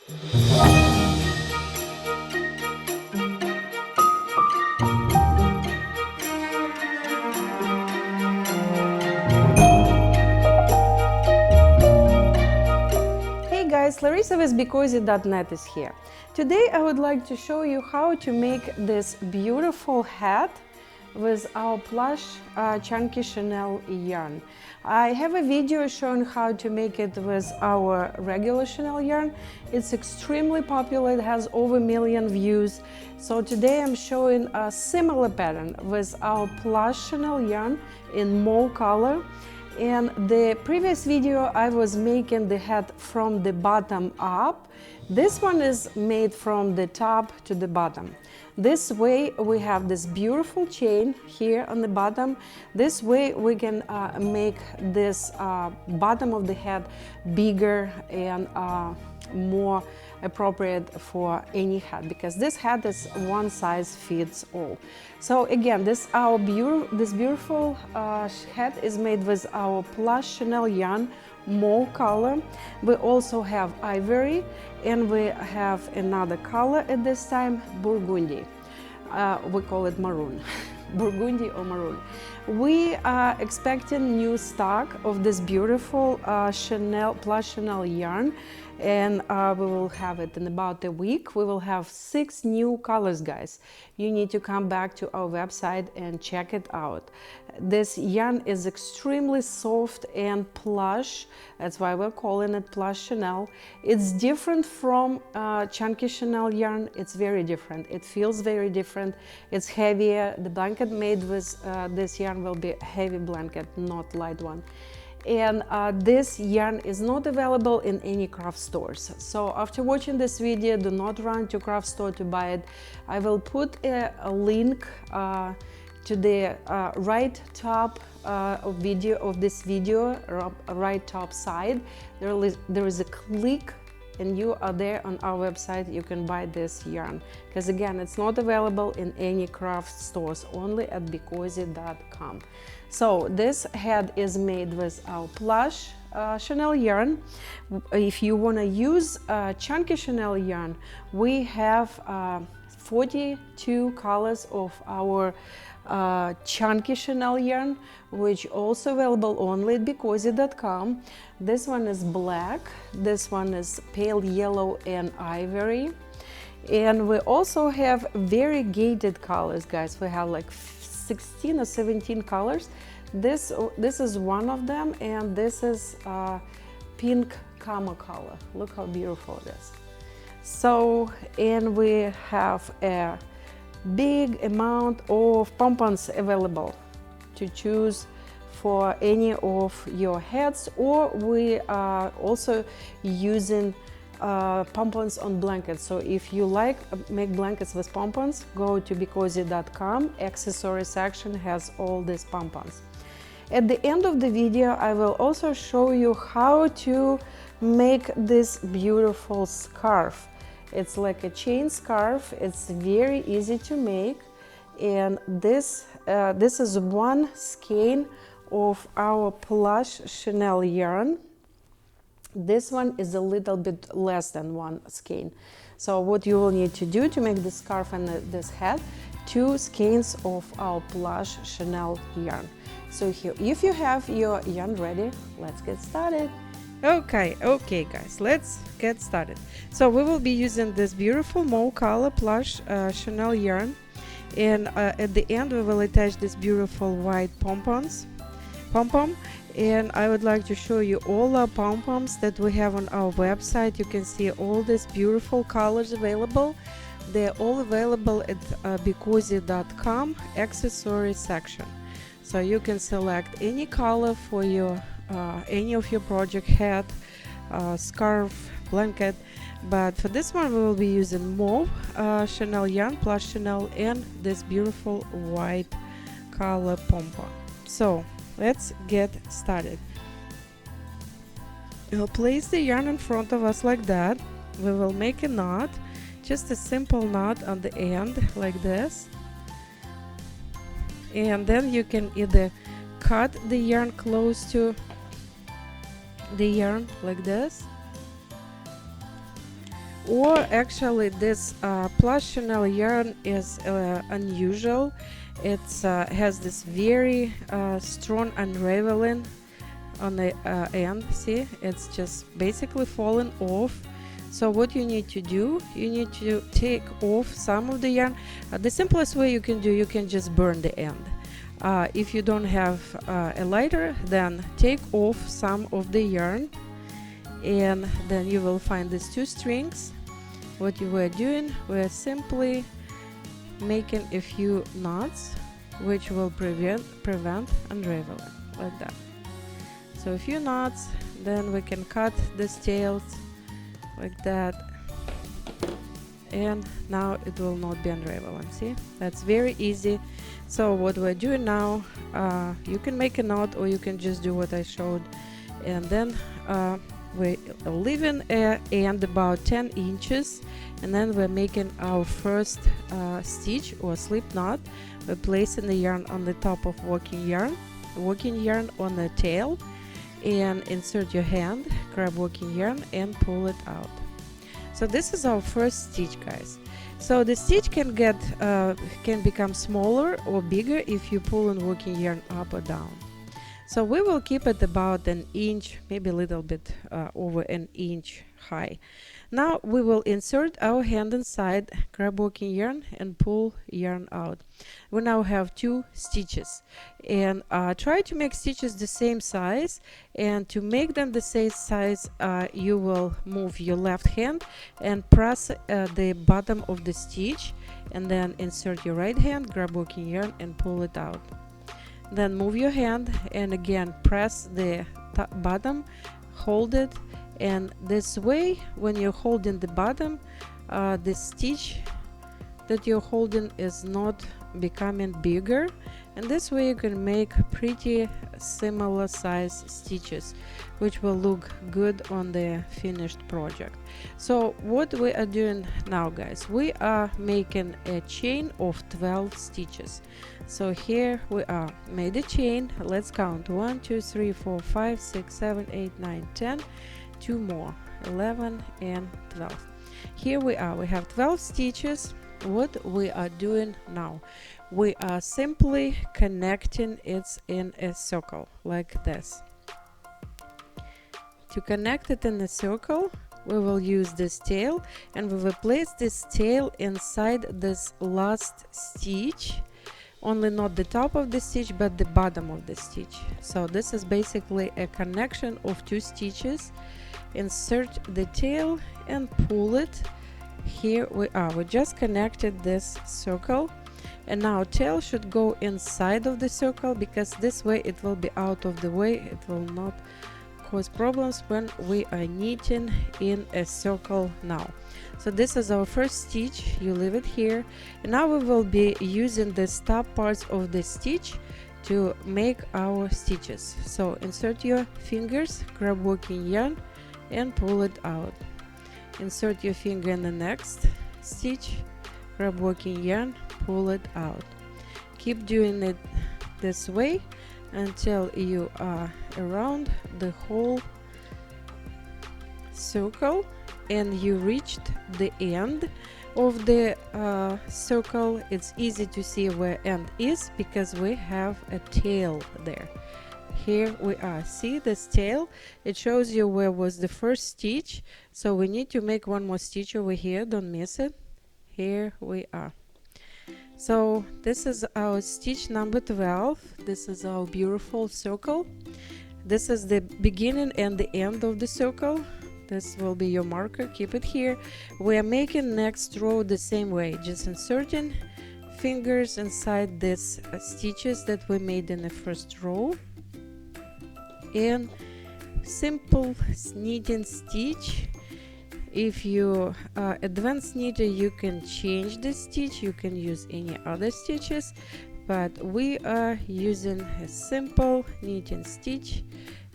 Hey guys, Larissa with BeCozi.net is here. Today I would like to show you how to make this beautiful hat with our Plush Chunky Chenille yarn. I have a video showing how to make it with our regular chenille yarn. It's extremely popular, it has over 1 million views. So today I'm showing a similar pattern with our Plush Chenille yarn in mauve color. In the previous video I was making the hat from the bottom up. This one is made from the top to the bottom. This way we have this beautiful chain here on the bottom. This way we can make this bottom of the hat bigger and more appropriate for any hat, because this hat is one size fits all. So again, this beautiful hat is made with our Plush Chenille yarn, mauve color. We also have ivory, and we have another color at this time, burgundy. We call it maroon. Burgundy or maroon. We are expecting new stock of this beautiful Plush Chenille yarn, and we will have it in about a week. We will have 6 new colors, guys. You need to come back to our website and check it out. This yarn is extremely soft and plush. That's why we're calling it Plush Chenille. It's different from Chunky Chenille yarn. It's very different. It feels very different. It's heavier. The blanket made with this yarn will be a heavy blanket, not light one. And this yarn is not available in any craft stores. So after watching this video, do not run to craft store to buy it. I will put a link to the right top of this video, right top side. There is a click and you are there on our website. You can buy this yarn, because again, it's not available in any craft stores, only at BeCozi.com. So this hat is made with our Plush Chenille yarn. If you want to use Chunky Chenille yarn, we have 42 colors of our Chunky Chenille yarn, which also available only at BeCozi.com. This one is black, this one is pale yellow and ivory, and we also have variegated colors, guys. We have like 16 or 17 colors. This is one of them, and this is pink camo color. Look how beautiful it is. So, and we have a big amount of pom-poms available to choose for any of your hats, or we are also using pom-poms on blankets. So if you like make blankets with pom-poms, go to BeCozi.com. Accessory section has all these pom-poms. At the end of the video, I will also show you how to make this beautiful scarf. It's like a chain scarf. It's very easy to make, and this is one skein of our Plush Chenille yarn. This one is a little bit less than one skein. So what you will need to do to make this scarf and this hat, 2 skeins of our Plush Chenille yarn. So here, if you have your yarn ready, let's get started. Okay guys, let's get started. So we will be using this beautiful mauve color Plush Chenille yarn, and at the end we will attach this beautiful white pom-pom, and I would like to show you all our pom-poms that we have on our website. You can see all these beautiful colors available. They're all available at BeCozi.com accessory section. So you can select any color for your any of your project, hat, scarf, blanket, but for this one we will be using mauve Chenille yarn, Plush Chenille, and this beautiful white color pom-pom. So let's get started. We'll place the yarn in front of us like that. We will make a knot, just a simple knot on the end like this, and then you can either cut the yarn close to the yarn like this, or actually this Plush Chenille yarn is unusual. It has this very strong unraveling on the end. See, it's just basically falling off. So what you need to do, you need to take off some of the yarn. The simplest way you can do, you can just burn the end. If you don't have a lighter, then take off some of the yarn, and then you will find these two strings. What you were doing, we're simply making a few knots which will prevent unraveling, like that. So a few knots, then we can cut these tails like that, and now it will not be unraveling. See, that's very easy. So what we're doing now, you can make a knot or you can just do what I showed, and then we're leaving a end about 10 inches, and then we're making our first stitch or slip knot. We're placing the yarn on the top of working yarn on the tail, and insert your hand, grab working yarn and pull it out. So this is our first stitch, guys. So the stitch can become smaller or bigger if you pull in working yarn up or down. So we will keep it about an inch, maybe a little bit over an inch high. Now we will insert our hand inside, grab working yarn and pull yarn out. We now have 2 stitches, and try to make stitches the same size, and to make them the same size you will move your left hand and press the bottom of the stitch, and then insert your right hand, grab working yarn and pull it out. Then move your hand and again press the bottom, hold it, and this way when you're holding the bottom, the stitch that you're holding is not becoming bigger, and this way you can make pretty similar size stitches which will look good on the finished project. So what we are doing now, guys, we are making a chain of 12 stitches. So here we are, made a chain. Let's count: 1 2 3 4 5 6 7 8 9 10, 2 more, 11 and 12. Here we are, we have 12 stitches. What we are doing now, we are simply connecting it in a circle like this. To connect it in a circle, we will use this tail, and we will place this tail inside this last stitch, only not the top of the stitch but the bottom of the stitch. So this is basically a connection of 2 stitches. Insert the tail and pull it. Here we are, we just connected this circle, and now tail should go inside of the circle, because this way it will be out of the way. It will not cause problems when we are knitting in a circle now. So this is our first stitch, you leave it here, and now we will be using the top parts of the stitch to make our stitches. So insert your fingers, grab working yarn and pull it out. Insert your finger in the next stitch, grab working yarn, pull it out. Keep doing it this way until you are around the whole circle and you reached the end of the circle. It's easy to see where end is because we have a tail there. Here we are, see this tail, it shows you where was the first stitch, so we need to make one more stitch over here, don't miss it. Here we are. So this is our stitch number 12. This is our beautiful circle. This is the beginning and the end of the circle. This will be your marker, keep it here. We are making next row the same way, just inserting fingers inside these stitches that we made in the first row, and simple knitting stitch. If you are advanced knitter, you can change the stitch, you can use any other stitches, but we are using a simple knitting stitch.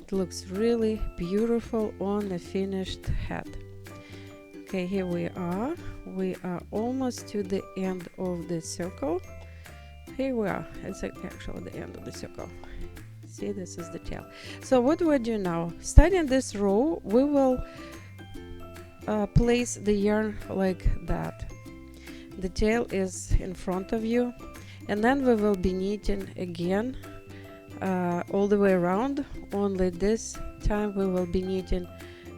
It looks really beautiful on the finished hat. Okay, here we are almost to the end of the circle. Here we are, it's actually the end of the circle. See, this is the tail. So what we're doing now, starting this row, we will place the yarn like that. The tail is in front of you, and then we will be knitting again all the way around. Only this time we will be knitting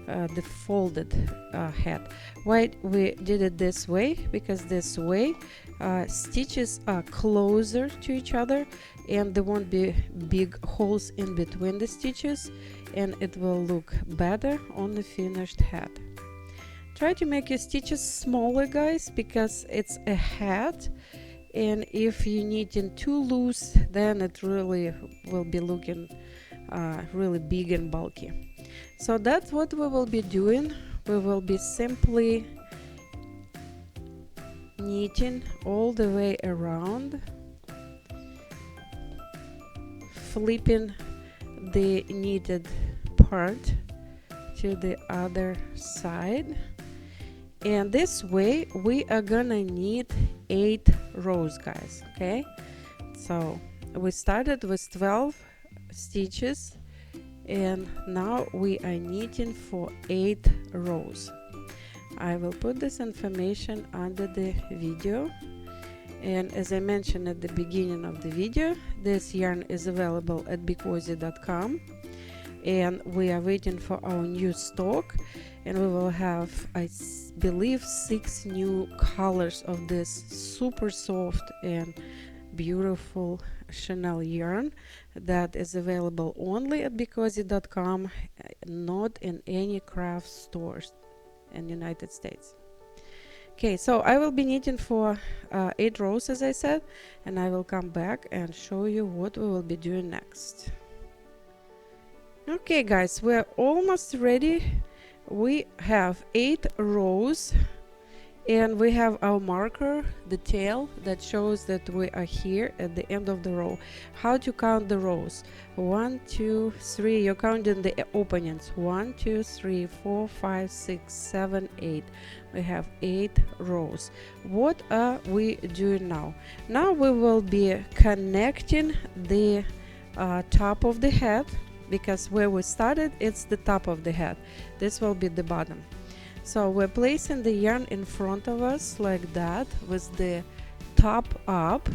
the folded head. Why we did it this way? Because this way stitches are closer to each other, and there won't be big holes in between the stitches, and it will look better on the finished head. Try to make your stitches smaller, guys, because it's a hat, and if you knitting too loose, then it really will be looking really big and bulky. So that's what we will be doing. We will be simply knitting all the way around, flipping the knitted part to the other side, and this way we are gonna knit 8 rows, guys. Okay, so we started with 12 stitches, and now we are knitting for 8 rows. I will put this information under the video, and as I mentioned at the beginning of the video, this yarn is available at BeCozi.com, and we are waiting for our new stock, and we will have, I believe, 6 new colors of this super soft and beautiful Chenille yarn that is available only at BeCozi.com, not in any craft stores in the United States. Okay, so I will be knitting for 8 rows, as I said, and I will come back and show you what we will be doing next. Okay, guys, we're almost ready. We have 8 rows, and we have our marker, the tail, that shows that we are here at the end of the row. How to count the rows? 1, 2, 3. You're counting the openings. 1, 2, 3, 4, 5, 6, 7, 8. We have 8 rows. What are we doing now? Now we will be connecting the top of the head, because where we started, it's the top of the head. This will be the bottom. So we're placing the yarn in front of us like that, with the top up.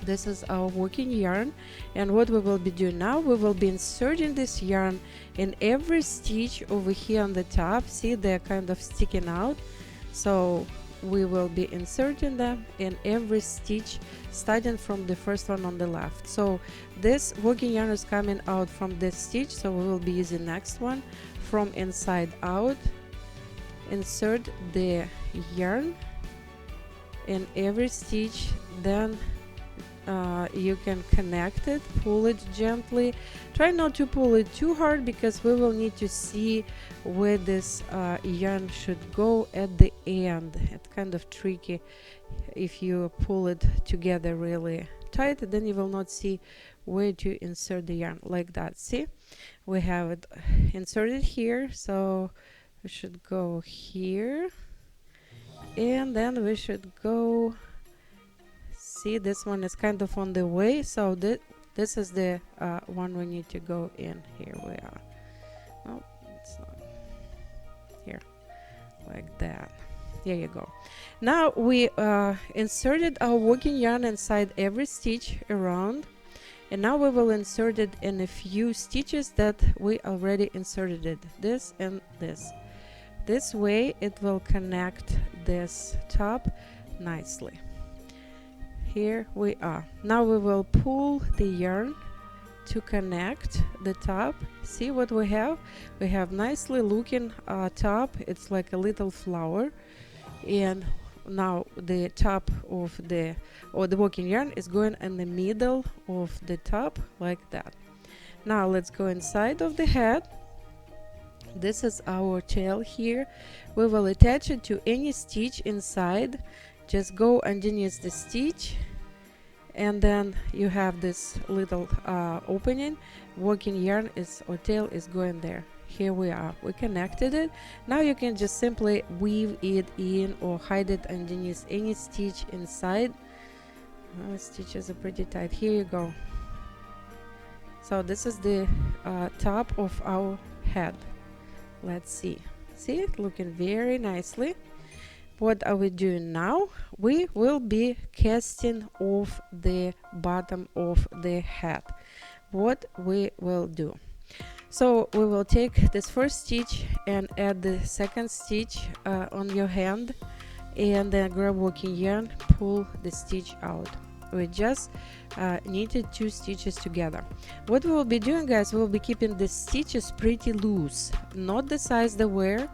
This is our working yarn, and what we will be doing now, we will be inserting this yarn in every stitch over here on the top. See, they're kind of sticking out, so we will be inserting them in every stitch, starting from the first one on the left. So this working yarn is coming out from this stitch, so we will be using next one from inside out. Insert the yarn in every stitch, then you can connect it, pull it gently. Try not to pull it too hard, because we will need to see where this yarn should go at the end. It's kind of tricky. If you pull it together really tight, then you will not see where to insert the yarn like that. See, we have it inserted here, so we should go here, and then we should go. See, this one is kind of on the way, so this is the one we need to go in. Here we are. Oh, it's not here, like that. There you go. Now we inserted our working yarn inside every stitch around, and now we will insert it in a few stitches that we already inserted it, this and this. This way it will connect this top nicely. Here we are. Now we will pull the yarn to connect the top. See what we have? We have nicely looking top. It's like a little flower, and now the top of the working yarn is going in the middle of the top like that. Now let's go inside of the head. This is our tail here. We will attach it to any stitch inside. Just go underneath the stitch, and then you have this little opening. Working yarn or tail is going there. Here we are. We connected it. Now you can just simply weave it in or hide it underneath any stitch inside. Stitches are pretty tight. Here you go. So this is the top of our head. Let's see. See it looking very nicely. What are we doing now? We will be casting off the bottom of the hat. What we will do, so we will take this first stitch and add the second stitch on your hand, and then grab working yarn, pull the stitch out. We just knitted 2 stitches together. What we will be doing, guys, we will be keeping the stitches pretty loose, not the size they were,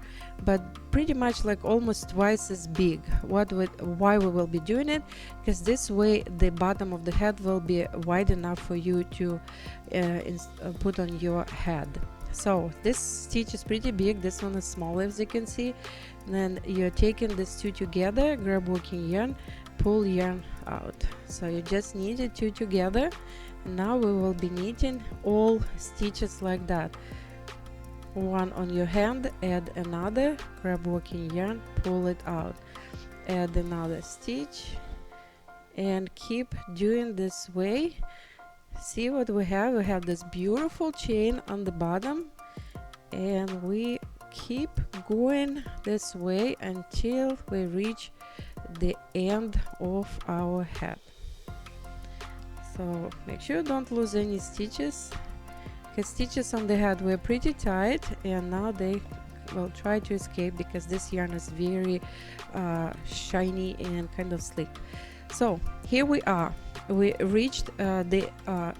but pretty much like almost twice as big. Why we will be doing it? Because this way the bottom of the head will be wide enough for you to put on your head. So this stitch is pretty big, this one is small, as you can see. And then you're taking these 2 together, grab working yarn, pull yarn out. So you just knitted 2 together. Now we will be knitting all stitches like that. One on your hand, add another, grab working yarn, pull it out, add another stitch, and keep doing this way. See what we have? We have this beautiful chain on the bottom, and we keep going this way until we reach the end of our hat. So make sure you don't lose any stitches, because stitches on the hat were pretty tight, and now they will try to escape because this yarn is very shiny and kind of slick. So here we are. We reached the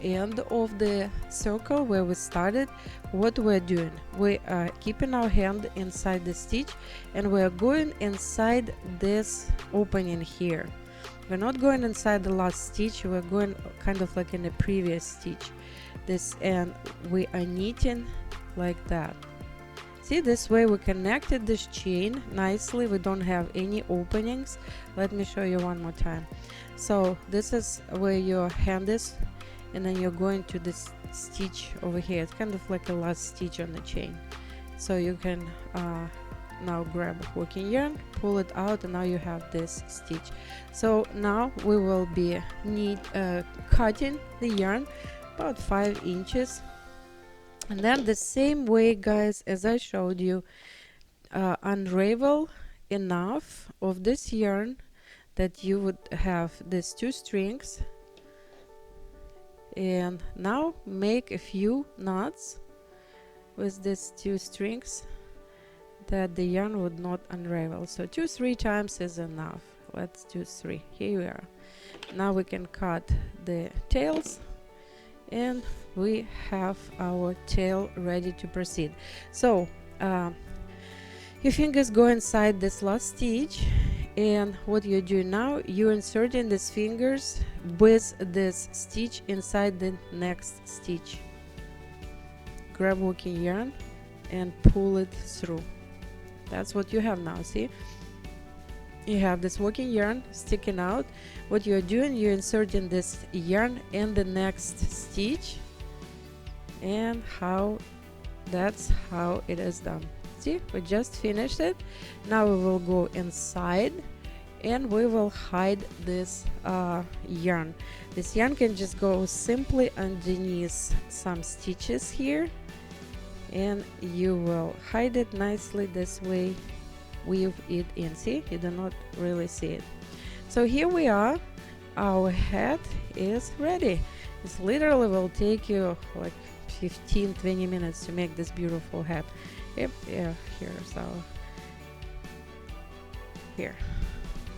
end of the circle where we started. What we're doing, we are keeping our hand inside the stitch, and we're going inside this opening here. We're not going inside the last stitch, we're going kind of like in the previous stitch. And we are knitting like that. See, this way we connected this chain nicely. We don't have any openings. Let me show you one more time. So this is where your hand is, and then you're going to this stitch over here. It's kind of like a last stitch on the chain. So you can now grab working yarn, pull it out, and now you have this stitch. So now we will be cutting the yarn about 5 inches. And then the same way, guys, as I showed you, unravel enough of this yarn that you would have these 2 strings, and now make a few knots with these 2 strings that the yarn would not unravel. So 2-3 times is enough. Let's do 3. Here we are. Now we can cut the tails, and we have our tail ready to proceed. So your fingers go inside this last stitch, and what you do now, you're inserting these fingers with this stitch inside the next stitch. Grab working yarn and pull it through. That's what you have now. See, you have this working yarn sticking out. What you're doing, you're inserting this yarn in the next stitch, and that's how it is done. See, we just finished it. Now we will go inside, and we will hide this yarn. This yarn can just go simply underneath some stitches here, and you will hide it nicely this way. Weave it in. See, you do not really see it. So here we are. Our hat is ready. This literally will take you like 15-20 minutes to make this beautiful hat. Yep, yeah, here, so here,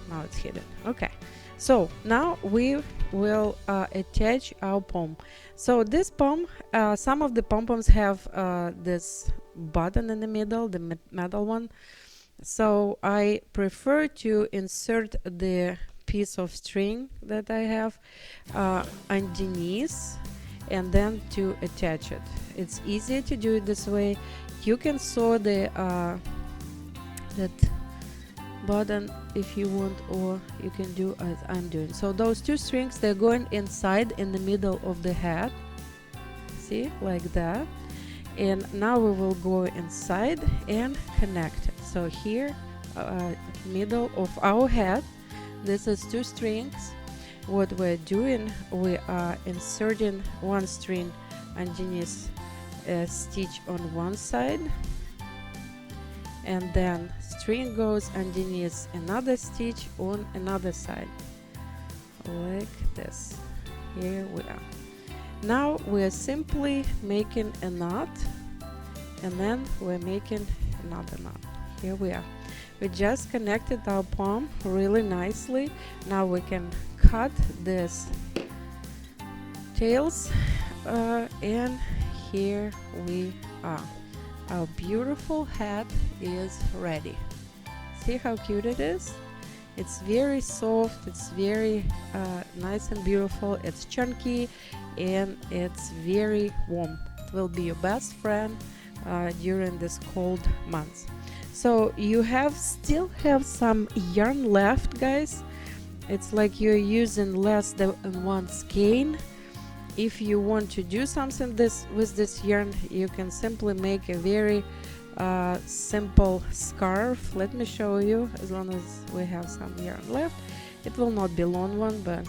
now it's hidden. Okay, so now we will attach our pom. So this pom, some of the pom-poms have this button in the middle, the metal one. So I prefer to insert the piece of string that I have underneath, and then to attach it. It's easier to do it this way. You can sew the that button if you want, or you can do as I'm doing. So those 2 strings, they're going inside in the middle of the hat. See, like that. And now we will go inside and connect it. So here, middle of our hat, this is 2 strings. What we're doing, we are inserting 1 string underneath a stitch on one side, and then string goes underneath another stitch on another side, like this. Here we are. Now we're simply making a knot, and then we're making another knot. Here we are. We just connected our pom really nicely. Now we can cut this tails, and here we are. Our beautiful hat is ready. See how cute it is? It's very soft, it's very nice and beautiful, it's chunky, and it's very warm. It will be your best friend during this cold months. So you still have some yarn left, guys. It's like you're using less than one skein. If you want to do something with this yarn, you can simply make a very simple scarf. Let me show you. As long as we have some yarn left, it will not be long one, but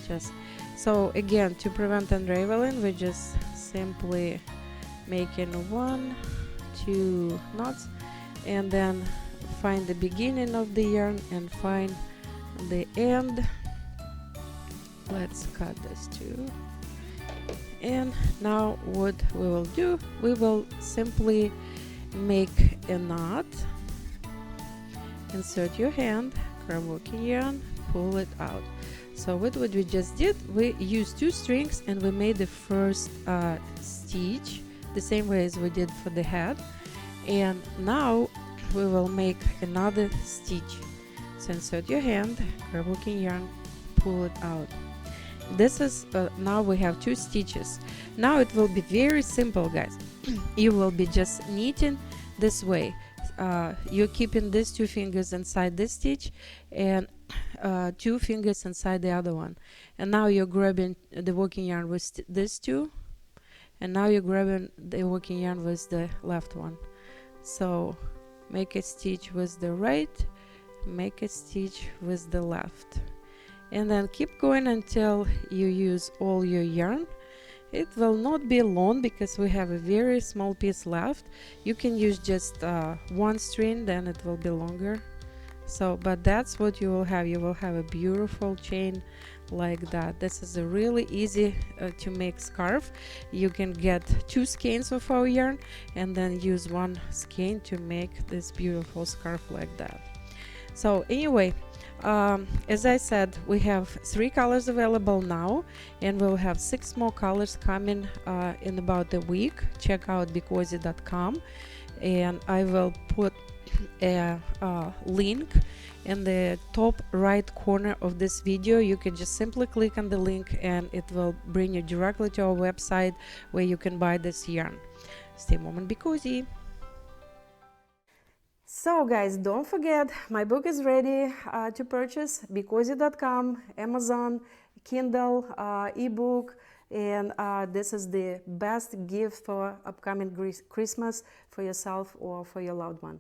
just so again, to prevent unraveling, we just simply making 1, 2 knots, and then find the beginning of the yarn and find the end. Let's cut this too. And now what we will do, we will simply make a knot, insert your hand, grab working yarn, pull it out. So what we just did, we used 2 strings and we made the first stitch the same way as we did for the head, and now we will make another stitch. So insert your hand, grab working yarn, pull it out. This is now we have 2 stitches. Now it will be very simple, guys. You will be just knitting this way. You're keeping these 2 fingers inside this stitch and 2 fingers inside the other one, and now you're grabbing the working yarn with these 2, and now you're grabbing the working yarn with the left one. So make a stitch with the right, make a stitch with the left, and then keep going until you use all your yarn. It will not be long because we have a very small piece left. You can use just 1 string, then it will be longer. So, but that's what you will have. You will have a beautiful chain like that. This is a really easy to make scarf. You can get 2 skeins of our yarn and then use 1 skein to make this beautiful scarf like that. So anyway, as I said, we have 3 colors available now, and we'll have 6 more colors coming in about a week. Check out BeCozi.com, and I will put a link in the top right corner of this video. You can just simply click on the link and it will bring you directly to our website where you can buy this yarn. Stay warm and be cozy. So guys, don't forget, my book is ready to purchase. BeCozi.com, Amazon, Kindle, ebook, and this is the best gift for upcoming Christmas for yourself or for your loved one.